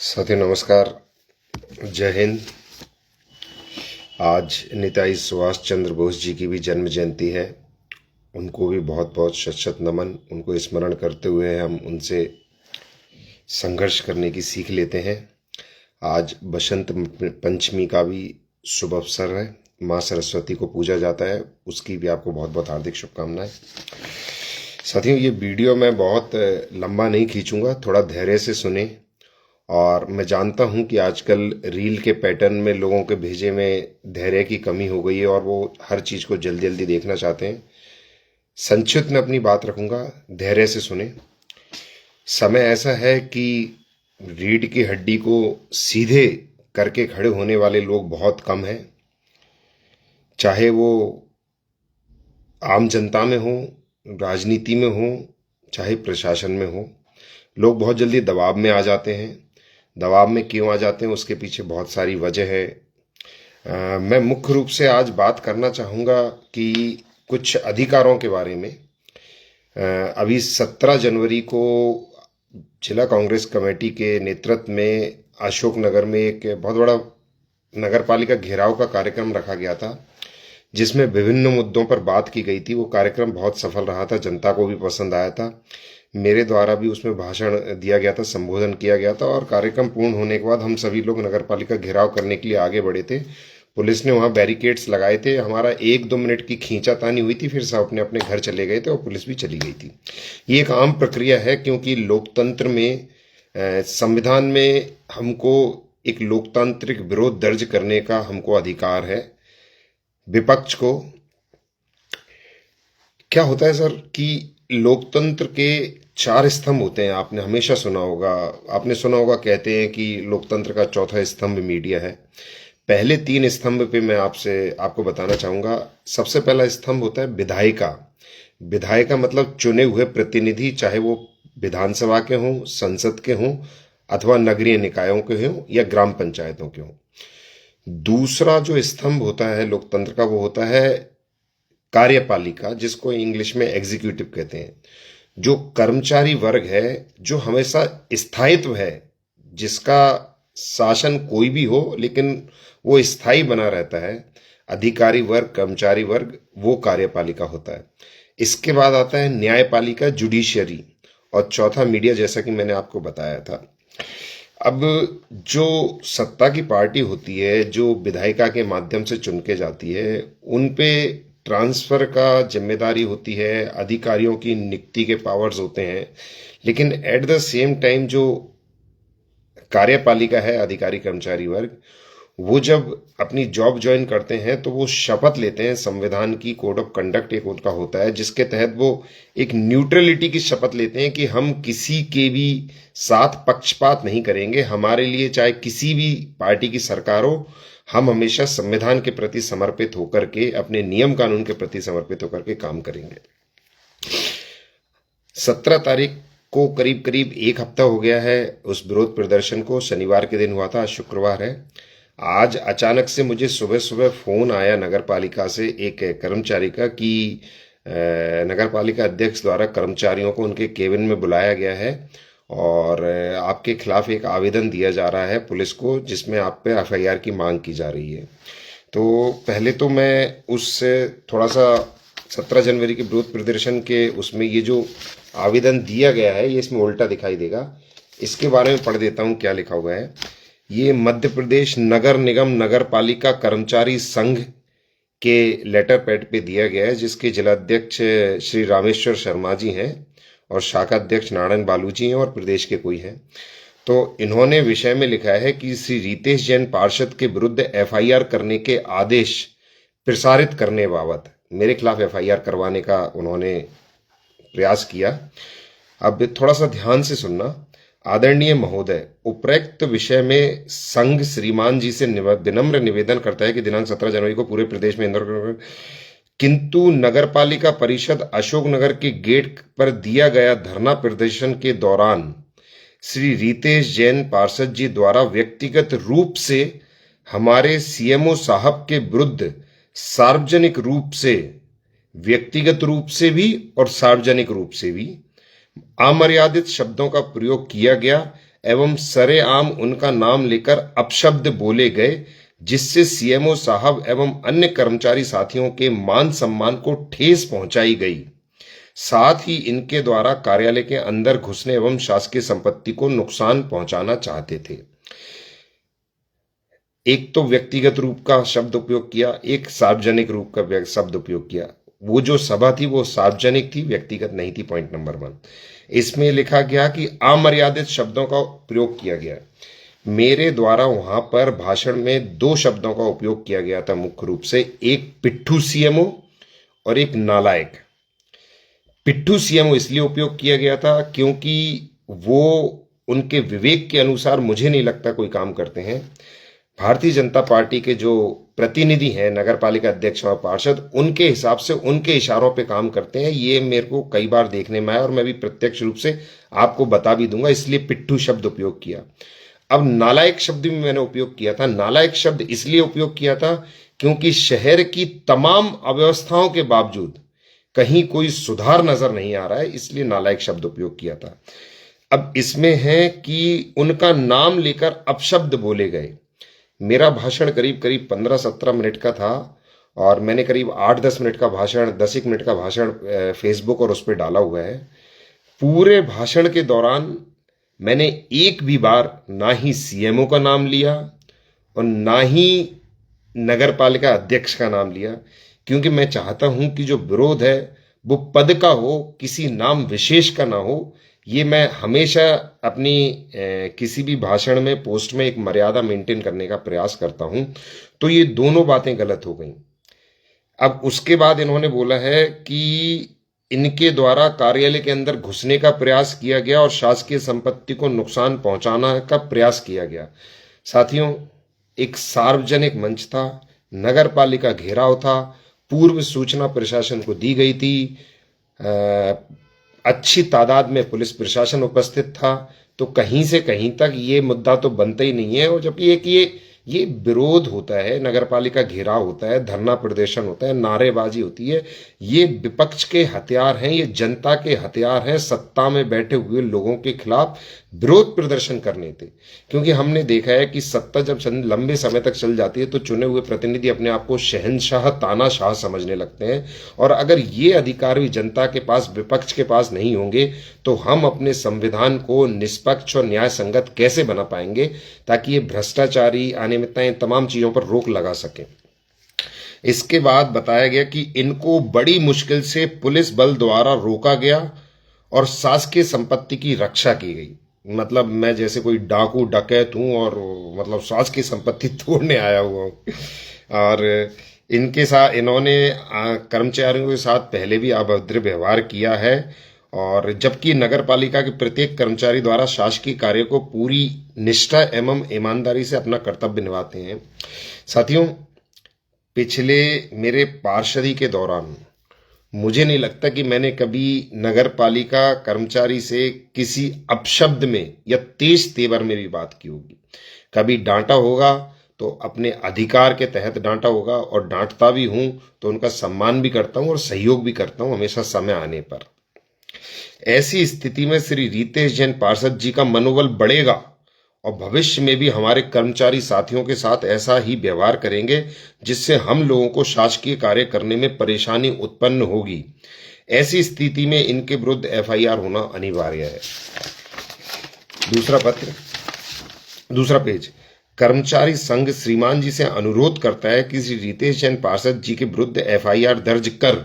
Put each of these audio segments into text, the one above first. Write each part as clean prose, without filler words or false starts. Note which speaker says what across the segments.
Speaker 1: साथियों नमस्कार, जय हिंद। आज नेताजी सुभाष चंद्र बोस जी की भी जन्म जयंती है। उनको भी बहुत बहुत शत शत नमन। उनको स्मरण करते हुए हम उनसे संघर्ष करने की सीख लेते हैं। आज बसंत पंचमी का भी शुभ अवसर है। माँ सरस्वती को पूजा जाता है, उसकी भी आपको बहुत बहुत हार्दिक शुभकामनाएं। साथियों, ये वीडियो मैं बहुत लंबा नहीं खींचूंगा, थोड़ा धैर्य से सुने। और मैं जानता हूं कि आजकल रील के पैटर्न में लोगों के भेजे में धैर्य की कमी हो गई है और वो हर चीज को जल्दी जल्दी देखना चाहते हैं। संक्षिप्त में अपनी बात रखूंगा, धैर्य से सुने। समय ऐसा है कि रीढ़ की हड्डी को सीधे करके खड़े होने वाले लोग बहुत कम हैं। चाहे वो आम जनता में हो, राजनीति में हो, चाहे प्रशासन में हो, लोग बहुत जल्दी दबाव में आ जाते हैं। दबाव में क्यों आ जाते हैं, उसके पीछे बहुत सारी वजह है। मैं मुख्य रूप से आज बात करना चाहूँगा कि कुछ अधिकारों के बारे में। अभी 17 जनवरी को जिला कांग्रेस कमेटी के नेतृत्व में अशोकनगर में एक बहुत बड़ा नगर पालिका घेराव का कार्यक्रम रखा गया था, जिसमें विभिन्न मुद्दों पर बात की गई थी। वो कार्यक्रम बहुत सफल रहा था, जनता को भी पसंद आया था। मेरे द्वारा भी उसमें भाषण दिया गया था, संबोधन किया गया था। और कार्यक्रम पूर्ण होने के बाद हम सभी लोग नगर पालिका घेराव करने के लिए आगे बढ़े थे। पुलिस ने वहां बैरिकेड्स लगाए थे। हमारा 1-2 मिनट की खींचातानी हुई थी, फिर सब अपने अपने घर चले गए थे और पुलिस भी चली गई थी। ये एक आम प्रक्रिया है, क्योंकि लोकतंत्र में, संविधान में हमको एक लोकतांत्रिक विरोध दर्ज करने का हमको अधिकार है। विपक्ष को क्या होता है सर कि लोकतंत्र के 4 स्तंभ होते हैं। आपने हमेशा सुना होगा, कहते हैं कि लोकतंत्र का चौथा स्तंभ मीडिया है। पहले 3 स्तंभ पे मैं आपको बताना चाहूंगा। सबसे पहला स्तंभ होता है विधायिका। विधायिका मतलब चुने हुए प्रतिनिधि, चाहे वो विधानसभा के हों, संसद के हों, अथवा नगरीय निकायों के हों या ग्राम पंचायतों के हों। दूसरा जो स्तंभ होता है लोकतंत्र का, वो होता है कार्यपालिका, जिसको इंग्लिश में एग्जीक्यूटिव कहते हैं। जो कर्मचारी वर्ग है, जो हमेशा स्थायित्व है, जिसका शासन कोई भी हो लेकिन वो स्थायी बना रहता है। अधिकारी वर्ग, कर्मचारी वर्ग, वो कार्यपालिका होता है। इसके बाद आता है न्यायपालिका, जुडिशियरी, और चौथा मीडिया, जैसा कि मैंने आपको बताया था। अब जो सत्ता की पार्टी होती है, जो विधायिका के माध्यम से चुन के जाती है, उन पे ट्रांसफर का जिम्मेदारी होती है, अधिकारियों की नियुक्ति के पावर्स होते हैं। लेकिन एट द सेम टाइम जो कार्यपालिका है, अधिकारी कर्मचारी वर्ग, वो जब अपनी जॉब ज्वाइन करते हैं तो वो शपथ लेते हैं। संविधान की कोड ऑफ कंडक्ट एक उनका होता है, जिसके तहत वो एक न्यूट्रलिटी की शपथ लेते हैं कि हम किसी के भी साथ पक्षपात नहीं करेंगे। हमारे लिए चाहे किसी भी पार्टी की सरकार हो, हम हमेशा संविधान के प्रति समर्पित होकर के, अपने नियम कानून के प्रति समर्पित होकर के काम करेंगे। 17 तारीख को करीब करीब 1 हफ्ता हो गया है उस विरोध प्रदर्शन को। शनिवार के दिन हुआ था, शुक्रवार है। आज अचानक से मुझे सुबह सुबह फोन आया नगर पालिका से एक कर्मचारी का कि नगर पालिका अध्यक्ष द्वारा कर्मचारियों को उनके केबिन में बुलाया गया है और आपके खिलाफ एक आवेदन दिया जा रहा है पुलिस को, जिसमें आप पे एफआईआर की मांग की जा रही है। तो पहले तो मैं उससे थोड़ा सा 17 जनवरी के विरोध प्रदर्शन के उसमें ये जो आवेदन दिया गया है, ये इसमें उल्टा दिखाई देगा। इसके बारे में पढ़ देता हूँ क्या लिखा हुआ है। ये मध्य प्रदेश नगर निगम नगर पालिका कर्मचारी संघ के लेटर पैड पे दिया गया है, जिसके जिलाध्यक्ष श्री रामेश्वर शर्मा जी हैं और शाखा अध्यक्ष नारायण बालू जी हैं और प्रदेश के कोई हैं। तो इन्होंने विषय में लिखा है कि श्री रितेश जैन पार्षद के विरुद्ध एफआईआर करने के आदेश प्रसारित करने बाबत मेरे खिलाफ एफआईआर करवाने का उन्होंने प्रयास किया। अब थोड़ा सा ध्यान से सुनना। आदरणीय महोदय, उपरोक्त विषय में संघ श्रीमान जी से विनम्र निवेदन करता है कि दिनांक 17 जनवरी को पूरे प्रदेश में इंदौर, किंतु नगरपालिका परिषद अशोकनगर के गेट पर दिया गया धरना प्रदर्शन के दौरान श्री रितेश जैन पार्षद जी द्वारा व्यक्तिगत रूप से हमारे सीएमओ साहब के विरुद्ध सार्वजनिक रूप से, व्यक्तिगत रूप से भी और सार्वजनिक रूप से भी अमर्यादित शब्दों का प्रयोग किया गया एवं सरेआम उनका नाम लेकर अपशब्द बोले गए, जिससे सीएमओ साहब एवं अन्य कर्मचारी साथियों के मान सम्मान को ठेस पहुंचाई गई। साथ ही इनके द्वारा कार्यालय के अंदर घुसने एवं शासकीय संपत्ति को नुकसान पहुंचाना चाहते थे। एक तो व्यक्तिगत रूप का शब्द उपयोग किया, एक सार्वजनिक रूप का शब्द उपयोग किया। वो जो सभा थी वो सार्वजनिक थी, व्यक्तिगत नहीं थी। पॉइंट नंबर 1, इसमें लिखा गया कि अमर्यादित शब्दों का प्रयोग किया गया। मेरे द्वारा वहां पर भाषण में 2 शब्दों का उपयोग किया गया था मुख्य रूप से, एक पिट्ठू सीएमओ और एक नालायक। पिट्ठू सीएमओ इसलिए उपयोग किया गया था क्योंकि वो उनके विवेक के अनुसार मुझे नहीं लगता कोई काम करते हैं। भारतीय जनता पार्टी के जो प्रतिनिधि हैं, नगर पालिका अध्यक्ष और पार्षद, उनके हिसाब से उनके इशारों पे काम करते हैं। ये मेरे को कई बार देखने में आया और मैं भी प्रत्यक्ष रूप से आपको बता भी दूंगा, इसलिए पिट्ठू शब्द उपयोग किया। अब नालायक शब्द भी मैंने उपयोग किया था। नालायक शब्द इसलिए उपयोग किया था क्योंकि शहर की तमाम अव्यवस्थाओं के बावजूद कहीं कोई सुधार नजर नहीं आ रहा है, इसलिए नालायक शब्द उपयोग किया था। अब इसमें है कि उनका नाम लेकर अपशब्द बोले गए। मेरा भाषण करीब करीब 15-17 मिनट का था और मैंने करीब 8-10 मिनट का भाषण, 10 मिनट का भाषण फेसबुक और उस पर डाला हुआ है। पूरे भाषण के दौरान मैंने एक भी बार ना ही सीएमओ का नाम लिया और ना ही नगर पालिका अध्यक्ष का नाम लिया, क्योंकि मैं चाहता हूं कि जो विरोध है वो पद का हो, किसी नाम विशेष का ना हो। ये मैं हमेशा अपनी किसी भी भाषण में, पोस्ट में एक मर्यादा मेंटेन करने का प्रयास करता हूं। तो ये दोनों बातें गलत हो गई। अब उसके बाद इन्होंने बोला है कि इनके द्वारा कार्यालय के अंदर घुसने का प्रयास किया गया और शासकीय संपत्ति को नुकसान पहुंचाना का प्रयास किया गया। साथियों, एक सार्वजनिक मंच था, नगर पालिका घेराव था, पूर्व सूचना प्रशासन को दी गई थी, अच्छी तादाद में पुलिस प्रशासन उपस्थित था। तो कहीं से कहीं तक ये मुद्दा तो बनता ही नहीं है। और जबकि एक ये विरोध होता है, नगर पालिका घेराव होता है, धरना प्रदर्शन होता है, नारेबाजी होती है, ये विपक्ष के हथियार हैं, ये जनता के हथियार हैं सत्ता में बैठे हुए लोगों के खिलाफ विरोध प्रदर्शन करने थे। क्योंकि हमने देखा है कि सत्ता जब लंबे समय तक चल जाती है तो चुने हुए प्रतिनिधि अपने आप को शहंशाह, तानाशाह समझने लगते हैं। और अगर ये अधिकार भी जनता के पास, विपक्ष के पास नहीं होंगे तो हम अपने संविधान को निष्पक्ष और न्याय संगत कैसे बना पाएंगे, ताकि ये भ्रष्टाचारी, अनियमितताएं, तमाम चीजों पर रोक लगा सके। इसके बाद बताया गया कि इनको बड़ी मुश्किल से पुलिस बल द्वारा रोका गया और शासकीय संपत्ति की रक्षा की गई। मतलब मैं जैसे कोई डाकू डकैत हूं और मतलब शासकीय संपत्ति तोड़ने आया हुआ हूं। और इनके साथ, इन्होंने कर्मचारियों के साथ पहले भी अभद्र व्यवहार किया है। और जबकि नगर पालिका के प्रत्येक कर्मचारी द्वारा शासकीय कार्य को पूरी निष्ठा एवं ईमानदारी से अपना कर्तव्य निभाते हैं। साथियों, पिछले मेरे पार्षदी के दौरान मुझे नहीं लगता कि मैंने कभी नगर पालिका कर्मचारी से किसी अपशब्द में या तेज तेवर में भी बात की होगी। कभी डांटा होगा तो अपने अधिकार के तहत डांटा होगा, और डांटता भी हूं तो उनका सम्मान भी करता हूं और सहयोग भी करता हूं हमेशा समय आने पर। ऐसी स्थिति में श्री रितेश जैन पार्षद जी का मनोबल बढ़ेगा और भविष्य में भी हमारे कर्मचारी साथियों के साथ ऐसा ही व्यवहार करेंगे, जिससे हम लोगों को शासकीय कार्य करने में परेशानी उत्पन्न होगी। ऐसी स्थिति में इनके विरुद्ध एफआईआर होना अनिवार्य है। दूसरा पेज। कर्मचारी संघ श्रीमान जी से अनुरोध करता है कि श्री रितेश जैन पार्षद जी के विरुद्ध एफआईआर दर्ज कर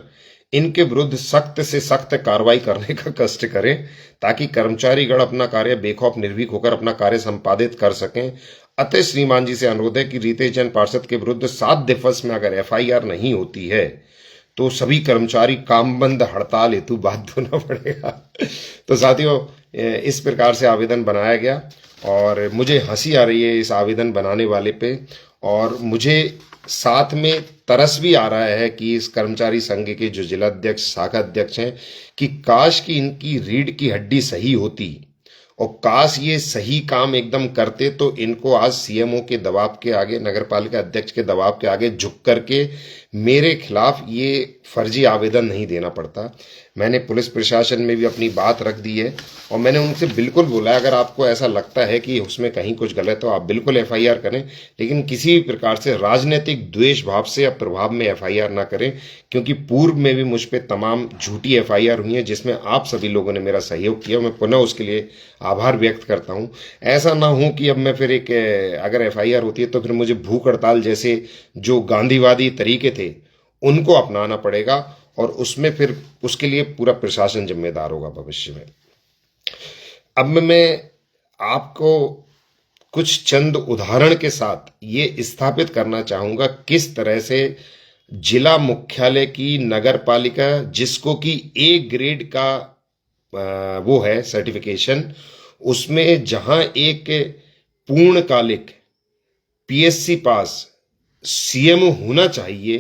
Speaker 1: इनके विरुद्ध सख्त से सख्त कार्रवाई करने का कष्ट करें, ताकि कर्मचारीगण अपना कार्य बेखौफ निर्भीक होकर अपना कार्य संपादित कर सकें। अतः श्रीमान जी से अनुरोध है कि रितेश जैन पार्षद के विरुद्ध 7 दिवस में अगर एफआईआर नहीं होती है तो सभी कर्मचारी कामबंद हड़ताल हेतु बाध्य होना पड़ेगा। तो साथियों, इस प्रकार से आवेदन बनाया गया और मुझे हंसी आ रही है इस आवेदन बनाने वाले पे, और मुझे साथ में तरस भी आ रहा है कि इस कर्मचारी संघ के जो जिला अध्यक्ष, शाखा अध्यक्ष हैं, कि काश कि इनकी रीढ़ की हड्डी सही होती और काश ये सही काम एकदम करते, तो इनको आज सीएमओ के दबाव के आगे, नगर पालिका अध्यक्ष के दबाव के आगे झुक करके मेरे खिलाफ ये फर्जी आवेदन नहीं देना पड़ता। मैंने पुलिस प्रशासन में भी अपनी बात रख दी है और मैंने उनसे बिल्कुल बोला है, अगर आपको ऐसा लगता है कि उसमें कहीं कुछ गलत हो आप बिल्कुल एफआईआर करें, लेकिन किसी भी प्रकार से राजनीतिक द्वेष भाव से या प्रभाव में एफआईआर ना करें, क्योंकि पूर्व में भी मुझ पे तमाम झूठी एफआईआर हुई हैं जिसमें आप सभी लोगों ने मेरा सहयोग किया। मैं पुनः उसके लिए आभार व्यक्त करता हूं। ऐसा ना हो कि अब मैं फिर अगर एफआईआर होती है तो फिर मुझे भूख हड़ताल जैसे जो गांधीवादी तरीके थे उनको अपनाना पड़ेगा और उसमें फिर उसके लिए पूरा प्रशासन जिम्मेदार होगा भविष्य में। अब मैं आपको कुछ चंद उदाहरण के साथ ये स्थापित करना चाहूंगा किस तरह से जिला मुख्यालय की नगर पालिका, जिसको कि ए ग्रेड का वो है सर्टिफिकेशन, उसमें जहां एक पूर्णकालिक पीएससी पास सीएमओ होना चाहिए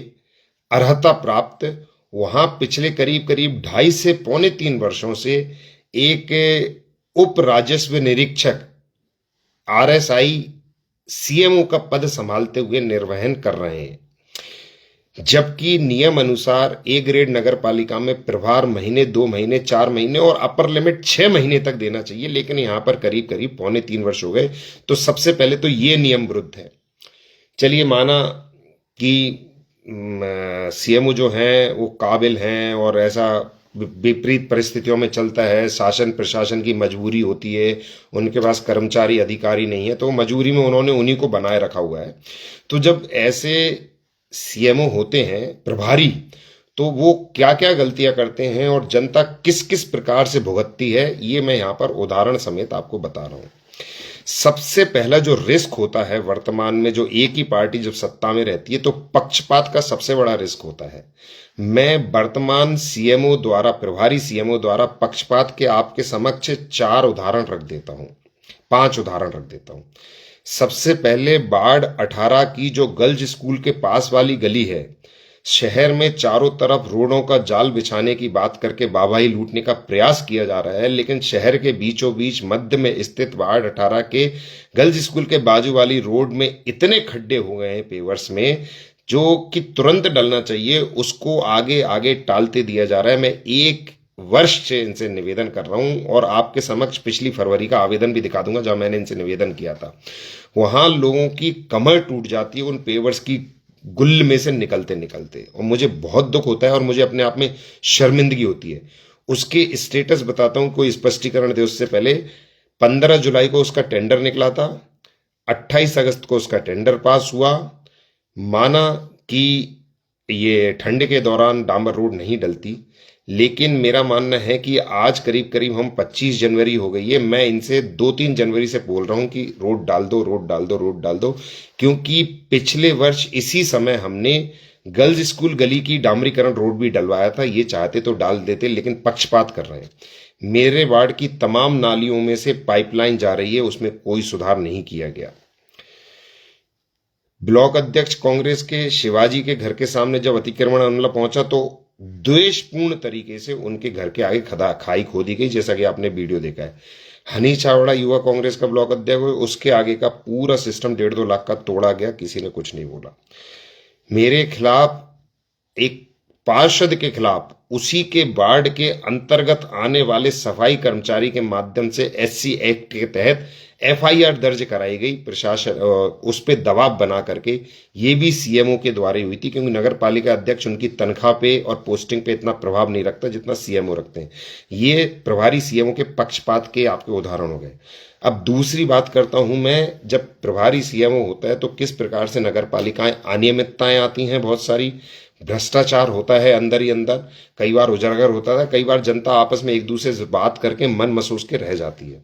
Speaker 1: अर्हता प्राप्त, वहां पिछले करीब करीब 2.5 से पौने 3 वर्षों से एक उप राजस्व निरीक्षक आरएसआई सीएमओ का पद संभालते हुए निर्वहन कर रहे हैं, जबकि नियम अनुसार ए ग्रेड नगर पालिका में प्रभार महीने, 2 महीने, 4 महीने और अपर लिमिट 6 महीने तक देना चाहिए, लेकिन यहां पर करीब करीब पौने 3 वर्ष हो गए। तो सबसे पहले तो ये नियम विरुद्ध है। चलिए माना कि सीएमओ जो हैं वो काबिल हैं और ऐसा विपरीत परिस्थितियों में चलता है, शासन प्रशासन की मजबूरी होती है, उनके पास कर्मचारी अधिकारी नहीं है, तो मजबूरी में उन्होंने उन्हीं को बनाए रखा हुआ है। तो जब ऐसे सीएमओ होते हैं प्रभारी, तो वो क्या क्या गलतियां करते हैं और जनता किस किस प्रकार से भुगतती है, ये मैं यहाँ पर उदाहरण समेत आपको बता रहा हूँ। सबसे पहला जो रिस्क होता है वर्तमान में, जो एक ही पार्टी जब सत्ता में रहती है तो पक्षपात का सबसे बड़ा रिस्क होता है। मैं वर्तमान सीएमओ द्वारा, प्रभारी सीएमओ द्वारा पक्षपात के आपके समक्ष 4 उदाहरण रख देता हूं, 5 उदाहरण रख देता हूं। सबसे पहले वार्ड 18 की जो गर्ल्स स्कूल के पास वाली गली है, शहर में चारों तरफ रोडों का जाल बिछाने की बात करके वाहवाही लूटने का प्रयास किया जा रहा है, लेकिन शहर के बीचों बीच मध्य में स्थित वार्ड 18 के गर्ल्स स्कूल के बाजू वाली रोड में इतने खड्डे हो गए हैं पेवर्स में, जो कि तुरंत डलना चाहिए, उसको आगे आगे टालते दिया जा रहा है। मैं 1 वर्ष से इनसे निवेदन कर रहा हूं और आपके समक्ष पिछली फरवरी का आवेदन भी दिखा दूंगा जहां मैंने इनसे निवेदन किया था। वहां लोगों की कमर टूट जाती है उन पेवर्स की गुल्ल में से निकलते निकलते, और मुझे बहुत दुख होता है और मुझे अपने आप में शर्मिंदगी होती है। उसके स्टेटस बताता हूं, कोई स्पष्टीकरण दे उससे पहले। 15 जुलाई को उसका टेंडर निकला था, 28 अगस्त को उसका टेंडर पास हुआ। माना कि ये ठंड के दौरान डांबर रोड नहीं डलती, लेकिन मेरा मानना है कि आज करीब करीब हम 25 जनवरी हो गई है, मैं इनसे 2-3 जनवरी से बोल रहा हूं कि रोड डाल दो, रोड डाल दो, रोड डाल दो, क्योंकि पिछले वर्ष इसी समय हमने गर्ल्स स्कूल गली की डामरीकरण रोड भी डलवाया था। ये चाहते तो डाल देते, लेकिन पक्षपात कर रहे हैं। मेरे वार्ड की तमाम नालियों में से पाइपलाइन जा रही है, उसमें कोई सुधार नहीं किया गया। ब्लॉक अध्यक्ष कांग्रेस के शिवाजी के घर के सामने जब अतिक्रमण मामला पहुंचा तो द्वेषपूर्ण तरीके से उनके घर के आगे खाई खोदी गई, जैसा कि आपने वीडियो देखा है। हनी चावड़ा युवा कांग्रेस का ब्लॉक अध्यक्ष, उसके आगे का पूरा सिस्टम 1.5-2 लाख का तोड़ा गया, किसी ने कुछ नहीं बोला। मेरे खिलाफ, एक पार्षद के खिलाफ, उसी के वार्ड के अंतर्गत आने वाले सफाई कर्मचारी के माध्यम से एससी एक्ट के तहत एफआईआर दर्ज कराई गई, प्रशासन उस पर दबाव बना करके। ये भी सीएमओ के द्वारा हुई थी, क्योंकि नगर पालिका अध्यक्ष उनकी तनख्वाह पे और पोस्टिंग पे इतना प्रभाव नहीं रखता जितना सीएमओ रखते हैं। ये प्रभारी सीएमओ के पक्षपात के आपके उदाहरण हो गए। अब दूसरी बात करता हूं मैं, जब प्रभारी सीएमओ होता है तो किस प्रकार से नगर पालिकाएं अनियमितताएं आती हैं, बहुत सारी भ्रष्टाचार होता है अंदर ही अंदर, कई बार उजागर होता है, कई बार जनता आपस में एक दूसरे से बात करके मन महसूस के रह जाती है।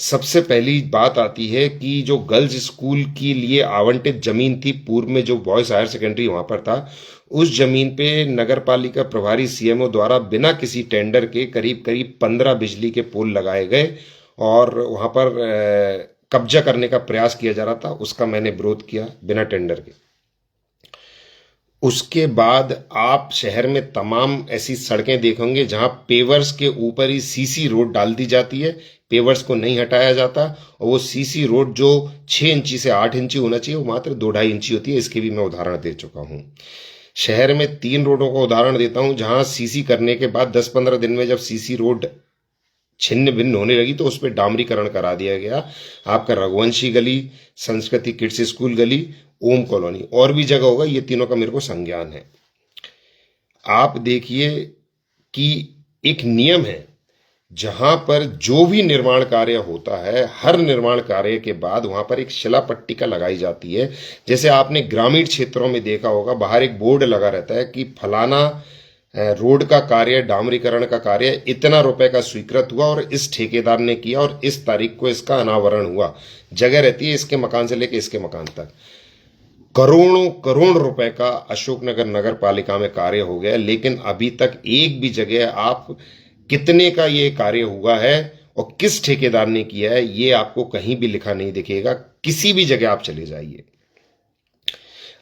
Speaker 1: सबसे पहली बात आती है कि जो गर्ल्स स्कूल के लिए आवंटित जमीन थी, पूर्व में जो बॉयज हायर सेकेंडरी वहां पर था, उस जमीन पे नगर पालिका प्रभारी सीएमओ द्वारा बिना किसी टेंडर के करीब करीब 15 बिजली के पोल लगाए गए और वहां पर कब्जा करने का प्रयास किया जा रहा था। उसका मैंने विरोध किया बिना टेंडर के। उसके बाद आप शहर में तमाम ऐसी सड़कें देखेंगे जहां पेवर्स के ऊपर ही सीसी रोड डाल दी जाती है, पेवर्स को नहीं हटाया जाता, और वो सीसी रोड जो 6 इंची से 8 इंची होना चाहिए वो मात्र 2-2.5 इंची होती है। इसके भी मैं उदाहरण दे चुका हूं। शहर में 3 रोडों का उदाहरण देता हूं जहां सीसी करने के बाद 10-15 दिन में जब सीसी रोड छिन्न भिन्न होने लगी तो उस पर डामरीकरण करा दिया गया। आपका रघुवंशी गली, संस्कृति किड्स स्कूल गली, ओम कॉलोनी, और भी जगह होगा, ये तीनों का मेरे को संज्ञान है। आप देखिए कि एक नियम है, जहां पर जो भी निर्माण कार्य होता है, हर निर्माण कार्य के बाद वहां पर एक शिला पट्टिका लगाई जाती है। जैसे आपने ग्रामीण क्षेत्रों में देखा होगा, बाहर एक बोर्ड लगा रहता है कि फलाना रोड का कार्य, डामरीकरण का कार्य इतना रुपए का स्वीकृत हुआ और इस ठेकेदार ने किया और इस तारीख को इसका अनावरण हुआ। जगह रहती है इसके मकान से लेकर इसके मकान तक। करोड़ों करोड़ रुपए का अशोकनगर नगर पालिका में कार्य हो गया, लेकिन अभी तक एक भी जगह आप कितने का ये कार्य हुआ है और किस ठेकेदार ने किया है, ये आपको कहीं भी लिखा नहीं दिखेगा। किसी भी जगह आप चले जाइए।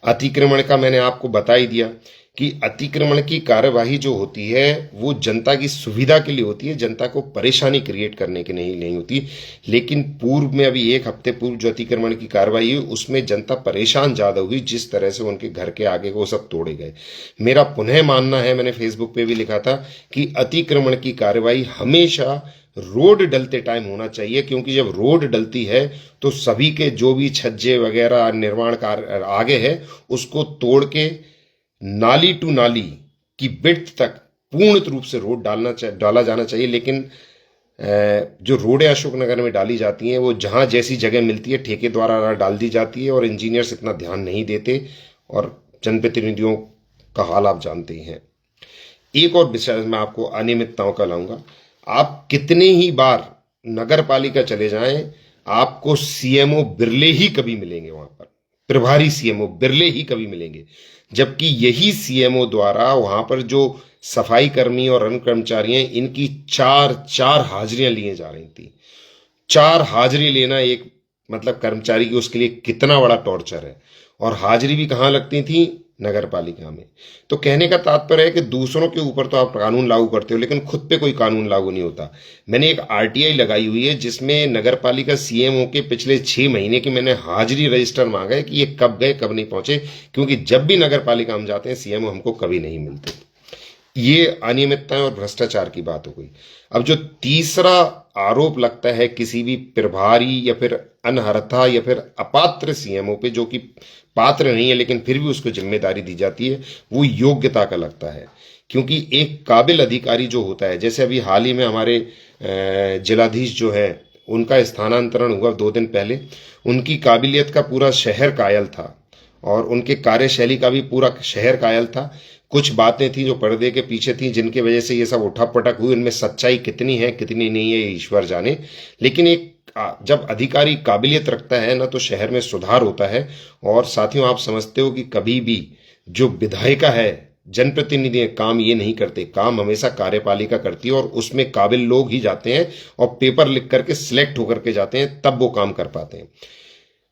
Speaker 1: अतिक्रमण का मैंने आपको बता ही दिया कि अतिक्रमण की कार्यवाही जो होती है वो जनता की सुविधा के लिए होती है, जनता को परेशानी क्रिएट करने के नहीं होती। लेकिन पूर्व में, अभी 1 हफ्ते पूर्व जो अतिक्रमण की कार्यवाही हुई, उसमें जनता परेशान ज्यादा हुई, जिस तरह से उनके घर के आगे को सब तोड़े गए। मेरा पुनः मानना है, मैंने फेसबुक पे भी लिखा था कि अतिक्रमण की कार्यवाही हमेशा रोड डलते टाइम होना चाहिए, क्योंकि जब रोड डलती है तो सभी के जो भी छज्जे वगैरह निर्माण कार्य आगे है उसको तोड़ के नाली टू नाली की विड्थ तक पूर्ण रूप से रोड डाला जाना चाहिए। लेकिन जो रोडें अशोकनगर में डाली जाती हैं वो जहां जैसी जगह मिलती है ठेके द्वारा डाल दी जाती है और इंजीनियर्स इतना ध्यान नहीं देते, और जनप्रतिनिधियों का हाल आप जानते ही हैं। एक और विषय मैं आपको अनियमितताओं का लाऊंगा। आप कितने ही बार नगर पालिका चले जाएं, आपको सीएमओ बिरले ही कभी मिलेंगे, वहां पर प्रभारी सीएमओ बिरले ही कभी मिलेंगे, जबकि यही सीएमओ द्वारा वहां पर जो सफाई कर्मी और अन्य कर्मचारी हैं, इनकी 4 हाजिरियां लिए जा रही थी। 4 हाजिरी लेना एक मतलब कर्मचारी की उसके लिए कितना बड़ा टॉर्चर है, और हाजिरी भी कहां लगती थी, नगर पालिका में। तो कहने का तात्पर्य है कि दूसरों के ऊपर तो आप कानून लागू करते हो, लेकिन खुद पे कोई कानून लागू नहीं होता। मैंने एक आरटीआई लगाई हुई है जिसमें नगर पालिका सीएमओ के पिछले 6 महीने की मैंने हाजिरी रजिस्टर मांगा है कि ये कब गए कब नहीं पहुंचे, क्योंकि जब भी नगर पालिका हम जाते हैं सीएमओ हमको कभी नहीं मिलते। ये अनियमितताएं और भ्रष्टाचार की बात हो गई। अब जो तीसरा आरोप लगता है किसी भी प्रभारी या फिर अनर्हता या फिर अपात्र सीएमओ पे, जो कि पात्र नहीं है लेकिन फिर भी उसको जिम्मेदारी दी जाती है, वो योग्यता का लगता है। क्योंकि एक काबिल अधिकारी जो होता है, जैसे अभी हाल ही में हमारे जिलाधीश जो है उनका स्थानांतरण हुआ 2 दिन पहले, उनकी काबिलियत का पूरा शहर कायल था और उनके कार्यशैली का भी पूरा शहर कायल था। कुछ बातें थी जो पर्दे के पीछे थी, जिनकी वजह से ये सब उठापटक हुई। उनमें सच्चाई कितनी है कितनी नहीं है ये ईश्वर जाने, लेकिन एक जब अधिकारी काबिलियत रखता है ना तो शहर में सुधार होता है। और साथियों, आप समझते हो कि कभी भी जो विधायिका है, जनप्रतिनिधि काम ये नहीं करते, काम हमेशा कार्यपालिका करती है और उसमें काबिल लोग ही जाते हैं और पेपर लिख करके सिलेक्ट होकर के जाते हैं, तब वो काम कर पाते हैं।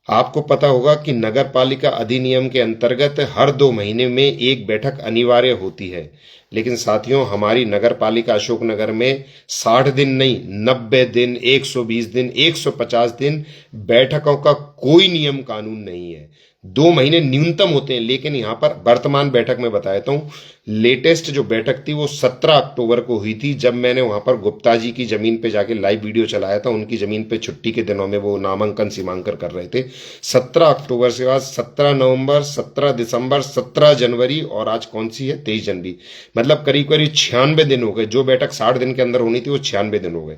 Speaker 1: आपको पता होगा कि नगर पालिका अधिनियम के अंतर्गत हर 2 महीने में एक बैठक अनिवार्य होती है, लेकिन साथियों हमारी नगर पालिका अशोकनगर में 60 दिन नहीं, 90 दिन, 120 दिन, 150 दिन बैठकों का कोई नियम कानून नहीं है। 2 महीने न्यूनतम होते हैं। लेकिन यहां पर वर्तमान बैठक में बताता हूं, लेटेस्ट जो बैठक थी वो 17 अक्टूबर को हुई थी, जब मैंने वहां पर गुप्ता जी की जमीन पे जाके लाइव वीडियो चलाया था। उनकी जमीन पे छुट्टी के दिनों में वो नामांकन सीमांकन कर रहे थे। 17 अक्टूबर से बाद 17 नवंबर, 17 दिसंबर, 17 जनवरी और आज कौन सी है, 23 जनवरी, मतलब करीब करीब 96 दिन हो गए। जो बैठक 60 दिन के अंदर होनी थी वो 96 दिन हो गए।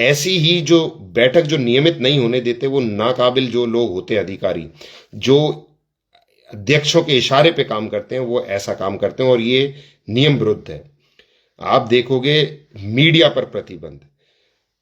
Speaker 1: ऐसी ही जो बैठक जो नियमित नहीं होने देते, वो नाकाबिल जो लोग होते हैं अधिकारी, जो अध्यक्षों के इशारे पे काम करते हैं, वो ऐसा काम करते हैं और ये नियम विरुद्ध है। आप देखोगे मीडिया पर प्रतिबंध,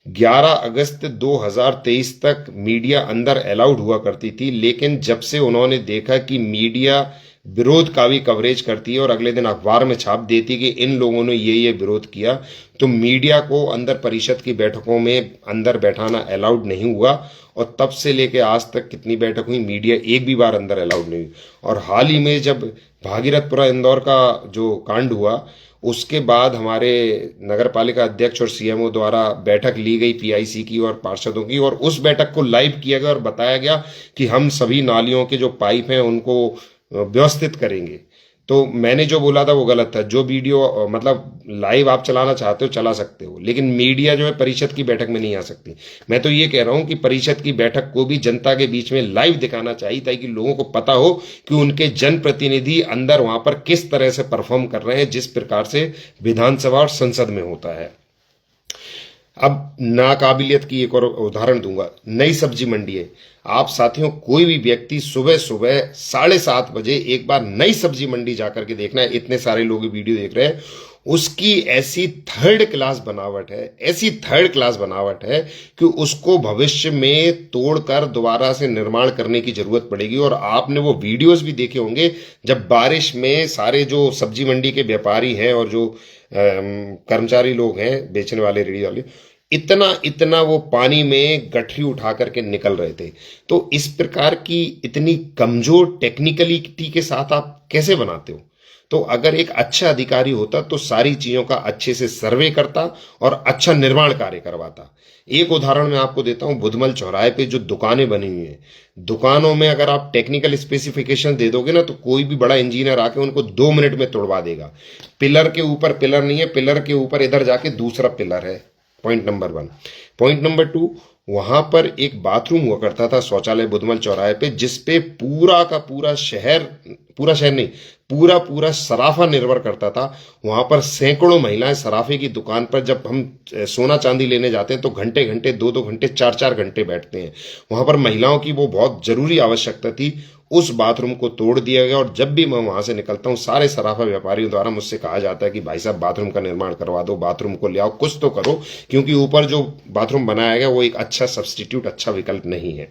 Speaker 1: 11 अगस्त 2023 तक मीडिया अंदर अलाउड हुआ करती थी, लेकिन जब से उन्होंने देखा कि मीडिया विरोध का भी कवरेज करती है और अगले दिन अखबार में छाप देती कि इन लोगों ने ये विरोध किया, तो मीडिया को अंदर परिषद की बैठकों में अंदर बैठाना अलाउड नहीं हुआ। और तब से लेके आज तक कितनी बैठक हुई, मीडिया एक भी बार अंदर अलाउड नहीं हुई। और हाल ही में जब भागीरथपुरा इंदौर का जो कांड हुआ, उसके बाद हमारे नगर पालिका अध्यक्ष और सीएमओ द्वारा बैठक ली गई पीआईसी की और पार्षदों की, और उस बैठक को लाइव किया गया और बताया गया कि हम सभी नालियों के जो पाइप हैं उनको व्यवस्थित करेंगे। तो मैंने जो बोला था वो गलत था। जो वीडियो मतलब लाइव आप चलाना चाहते हो चला सकते हो, लेकिन मीडिया जो है परिषद की बैठक में नहीं आ सकती। मैं तो ये कह रहा हूं कि परिषद की बैठक को भी जनता के बीच में लाइव दिखाना चाहिए, ताकि लोगों को पता हो कि उनके जनप्रतिनिधि अंदर वहां पर किस तरह से परफॉर्म कर रहे हैं, जिस प्रकार से विधानसभा और संसद में होता है। अब नाकाबिलियत की एक और उदाहरण दूंगा। नई सब्जी मंडी है। आप साथियों कोई भी व्यक्ति सुबह सुबह 7:30 बजे एक बार नई सब्जी मंडी जाकर के देखना है, इतने सारे लोग वीडियो देख रहे हैं, उसकी ऐसी थर्ड क्लास बनावट है, ऐसी थर्ड क्लास बनावट है कि उसको भविष्य में तोड़कर दोबारा से निर्माण करने की जरूरत पड़ेगी। और आपने वो वीडियोस भी देखे होंगे, जब बारिश में सारे जो सब्जी मंडी के व्यापारी हैं और जो कर्मचारी लोग हैं, बेचने वाले, रेडी वाले, इतना इतना वो पानी में गठरी उठा करके निकल रहे थे। तो इस प्रकार की इतनी कमजोर टेक्निकलिटी के साथ आप कैसे बनाते हो? तो अगर एक अच्छा अधिकारी होता तो सारी चीजों का अच्छे से सर्वे करता और अच्छा निर्माण कार्य करवाता। एक उदाहरण मैं आपको देता हूं, बुधमल चौराहे पे जो दुकानें बनी हुई हैं, दुकानों में अगर आप टेक्निकल स्पेसिफिकेशन दे दोगे ना, तो कोई भी बड़ा इंजीनियर आके उनको 2 मिनट में तोड़वा देगा। पिलर के ऊपर पिलर नहीं है, पिलर के ऊपर इधर जाके दूसरा पिलर है। Point number 1। पॉइंट नंबर 2, वहां पर एक बाथरूम हुआ करता था, शौचालय, बुधमल चौराहे पे, जिसपे पूरा का पूरा शहर, पूरा शहर नहीं, पूरा पूरा सराफा निर्भर करता था। वहां पर सैकड़ों महिलाएं सराफे की दुकान पर, जब हम सोना चांदी लेने जाते हैं तो घंटे घंटे, 2-2 घंटे, 4-4 घंटे बैठते हैं। वहां पर महिलाओं की वो बहुत जरूरी आवश्यकता थी। उस बाथरूम को तोड़ दिया गया, और जब भी मैं वहां से निकलता हूं, सारे सराफा व्यापारियों द्वारा मुझसे कहा जाता है कि भाई साहब बाथरूम का निर्माण करवा दो, बाथरूम को ले आओ, कुछ तो करो, क्योंकि ऊपर जो बाथरूम बनाया गया वो एक अच्छा सब्स्टिट्यूट, अच्छा विकल्प नहीं है।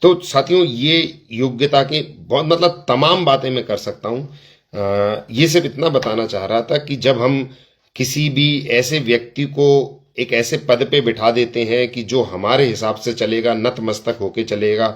Speaker 1: तो साथियों, ये योग्यता के बहुत, मतलब तमाम बातें मैं कर सकता हूं। ये सिर्फ इतना बताना चाह रहा था कि जब हम किसी भी ऐसे व्यक्ति को एक ऐसे पद पे बिठा देते हैं कि जो हमारे हिसाब से चलेगा, नतमस्तक होके चलेगा,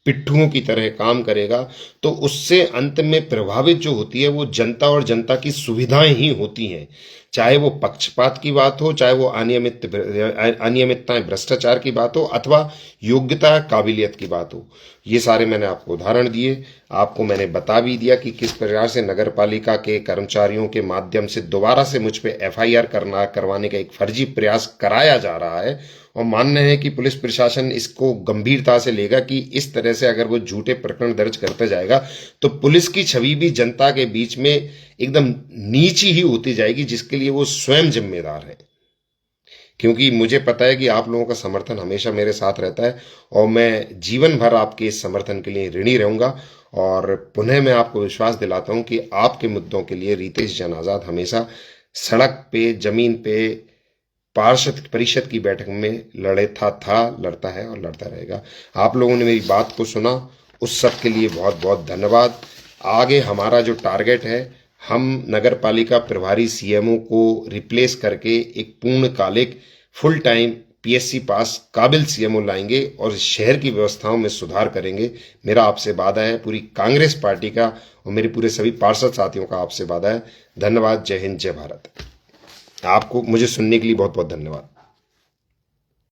Speaker 1: पिट्ठुओं की तरह काम करेगा, तो उससे अंत में प्रभावित जो होती है वो जनता और जनता की सुविधाएं ही होती हैं। चाहे वो पक्षपात की बात हो, चाहे वो अनियमितताएं, भ्रष्टाचार की बात हो, अथवा योग्यता, काबिलियत की बात हो। ये सारे मैंने आपको उदाहरण दिए। आपको मैंने बता भी दिया कि किस प्रकार से नगर पालिका के कर्मचारियों के माध्यम से दोबारा से मुझ पे एफआईआर करवाने का एक फर्जी प्रयास कराया जा रहा है, और मानना है कि पुलिस प्रशासन इसको गंभीरता से लेगा कि इस तरह से अगर वो झूठे प्रकरण दर्ज करता जाएगा तो पुलिस की छवि भी जनता के बीच में एकदम नीची ही होती जाएगी, जिसके लिए वो स्वयं जिम्मेदार है। क्योंकि मुझे पता है कि आप लोगों का समर्थन हमेशा मेरे साथ रहता है, और मैं जीवन भर आपके इस समर्थन के लिए ऋणी रहूंगा। और पुनः मैं आपको विश्वास दिलाता हूं कि आपके मुद्दों के लिए रितेश जन आजाद हमेशा सड़क पे, जमीन पे, पार्षद परिषद की बैठक में लड़ता है और लड़ता रहेगा। आप लोगों ने मेरी बात को सुना, उस सब के लिए बहुत बहुत धन्यवाद। आगे हमारा जो टारगेट है, हम नगर पालिका प्रभारी सीएमओ को रिप्लेस करके एक पूर्णकालिक फुल टाइम पीएससी पास काबिल सीएमओ लाएंगे और शहर की व्यवस्थाओं में सुधार करेंगे। मेरा आपसे वादा है, पूरी कांग्रेस पार्टी का और मेरे पूरे सभी पार्षद साथियों का आपसे वादा है। धन्यवाद। जय हिंद, जय भारत। आपको मुझे सुनने के लिए बहुत बहुत धन्यवाद।